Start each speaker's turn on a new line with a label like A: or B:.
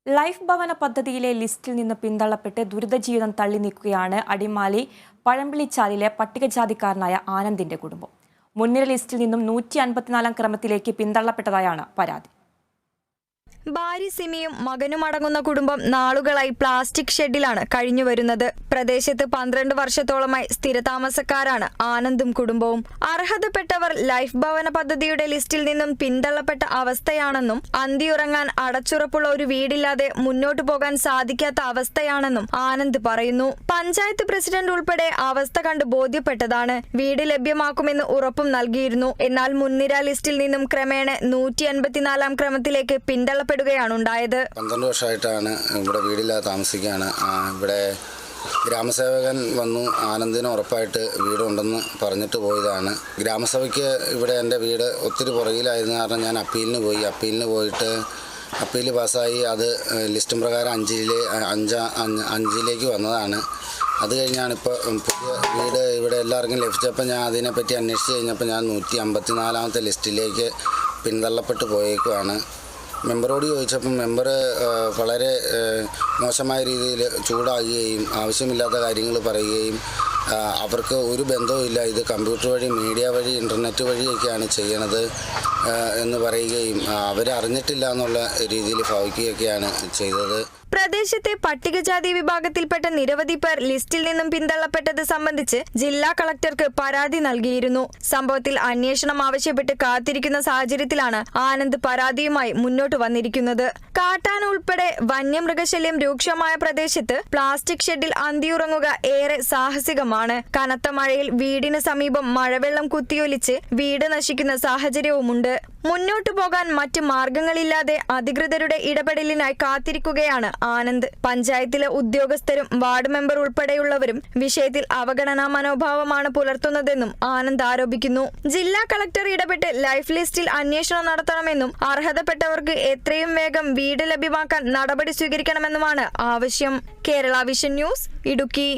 A: Life ഭവന പദ്ധതിയിലെ ലിസ്റ്റിൽ നിന്ന് പിന്തള്ളപ്പെട്ട് ദുരിതജീവിതം തള്ളി നീക്കുകയാണ് അടിമാലി പഴമ്പിളിച്ചാലിലെ പട്ടികജാതിക്കാരനായ ആനന്ദിന്റെ കുടുംബം. മുൻനിര ലിസ്റ്റിൽ നിന്നും 154 ക്രമത്തിലേക്ക് പിന്തള്ളപ്പെട്ടതായാണ് പരാതി.
B: ഭാര്യ സിമിയും മകനും അടങ്ങുന്ന കുടുംബം നാളുകളായി പ്ലാസ്റ്റിക് ഷെഡിലാണ് കഴിഞ്ഞുവരുന്നത്. പ്രദേശത്ത് 12 വർഷത്തോളമായി സ്ഥിരതാമസക്കാരാണ് ആനന്ദും കുടുംബവും. അർഹതപ്പെട്ടവർ ലൈഫ് ഭവന പദ്ധതിയുടെ ലിസ്റ്റിൽ നിന്നും പിന്തള്ളപ്പെട്ട അവസ്ഥയാണെന്നും അന്തിയുറങ്ങാൻ അടച്ചുറപ്പുള്ള ഒരു വീടില്ലാതെ മുന്നോട്ടു പോകാൻ സാധിക്കാത്ത അവസ്ഥയാണെന്നും ആനന്ദ് പറയുന്നു. പഞ്ചായത്ത് പ്രസിഡന്റ് ഉൾപ്പെടെ അവസ്ഥ കണ്ട് ബോധ്യപ്പെട്ടതാണ്. വീട് ലഭ്യമാക്കുമെന്ന് ഉറപ്പും നൽകിയിരുന്നു. എന്നാൽ മുൻനിര ലിസ്റ്റിൽ നിന്നും ക്രമേണ 154 ക്രമത്തിലേക്ക് പിന്തള്ളപ്പെട്ടു.
C: 12 വർഷമായിട്ടാണ് ഇവിടെ വീടില്ലാതെ താമസിക്കുകയാണ്. ഇവിടെ ഗ്രാമസേവകൻ വന്നു ആനന്ദിന് ഉറപ്പായിട്ട് വീടുണ്ടെന്ന് പറഞ്ഞിട്ട് പോയതാണ്. ഗ്രാമസഭയ്ക്ക് ഇവിടെ എൻ്റെ വീട് ഒത്തിരി പുറകിലായിരുന്നു കാരണം ഞാൻ അപ്പീലിന് പോയിട്ട് അപ്പീൽ പാസ്സായി. അത് ലിസ്റ്റും പ്രകാരം 5ലേക്ക് വന്നതാണ്. അത് കഴിഞ്ഞാണ് ഇപ്പോൾ പുതിയ വീട് ഇവിടെ എല്ലാവർക്കും ലഭിച്ചപ്പോൾ ഞാൻ അതിനെപ്പറ്റി അന്വേഷിച്ച് കഴിഞ്ഞപ്പോൾ ഞാൻ 154ാമത്തെ ലിസ്റ്റിലേക്ക് പിന്തള്ളപ്പെട്ട് പോയേക്കുവാണ്. മെമ്പറോട് ചോദിച്ചപ്പം മെമ്പർ വളരെ മോശമായ രീതിയിൽ ചൂടാകുകയും ആവശ്യമില്ലാത്ത കാര്യങ്ങൾ പറയുകയും അവർക്ക് ഒരു ബന്ധവുമില്ല, ഇത് കമ്പ്യൂട്ടർ വഴി മീഡിയ വഴി ഇൻ്റർനെറ്റ് വഴിയൊക്കെയാണ് ചെയ്യണത് എന്ന് പറയുകയും അവരറിഞ്ഞിട്ടില്ല എന്നുള്ള രീതിയിൽ ഭാവിക്കുകയൊക്കെയാണ് ചെയ്തത്.
B: പ്രദേശത്തെ പട്ടികജാതി വിഭാഗത്തിൽപ്പെട്ട നിരവധി പേർ ലിസ്റ്റിൽ നിന്നും പിന്തള്ളപ്പെട്ടത് സംബന്ധിച്ച് ജില്ലാ കളക്ടർക്ക് പരാതി നൽകിയിരുന്നു. സംഭവത്തിൽ അന്വേഷണം ആവശ്യപ്പെട്ട് കാത്തിരിക്കുന്ന സാഹചര്യത്തിലാണ് ആനന്ദ് പരാതിയുമായി മുന്നോട്ട് വന്നിരിക്കുന്നത്. കാട്ടാന ഉൾപ്പെടെ വന്യമൃഗശല്യം രൂക്ഷമായ പ്രദേശത്ത് പ്ലാസ്റ്റിക് ഷെഡിൽ അന്തിയുറങ്ങുക ഏറെ സാഹസികമാണ്. കനത്ത മഴയിൽ വീടിന് സമീപം മഴവെള്ളം കുത്തിയൊലിച്ച് വീട് നശിക്കുന്ന സാഹചര്യവുമുണ്ട്. മുന്നോട്ടു പോകാൻ മറ്റ് മാർഗങ്ങളില്ലാതെ അധികൃതരുടെ ഇടപെടലിനായി കാത്തിരിക്കുകയാണ് ആനന്ദ്. പഞ്ചായത്തിലെ ഉദ്യോഗസ്ഥരും വാർഡ് മെമ്പർ ഉൾപ്പെടെയുള്ളവരും വിഷയത്തിൽ അവഗണനാ മനോഭാവമാണ് പുലർത്തുന്നതെന്നും ആനന്ദ് ആരോപിക്കുന്നു. ജില്ലാ കളക്ടർ ഇടപെട്ട് ലൈഫ് ലിസ്റ്റിൽ അന്വേഷണം നടത്തണമെന്നും അർഹതപ്പെട്ടവർക്ക് എത്രയും വേഗം വീട് ലഭ്യമാക്കാൻ നടപടി സ്വീകരിക്കണമെന്നുമാണ് ആവശ്യം. Kerala vision news, Idukki.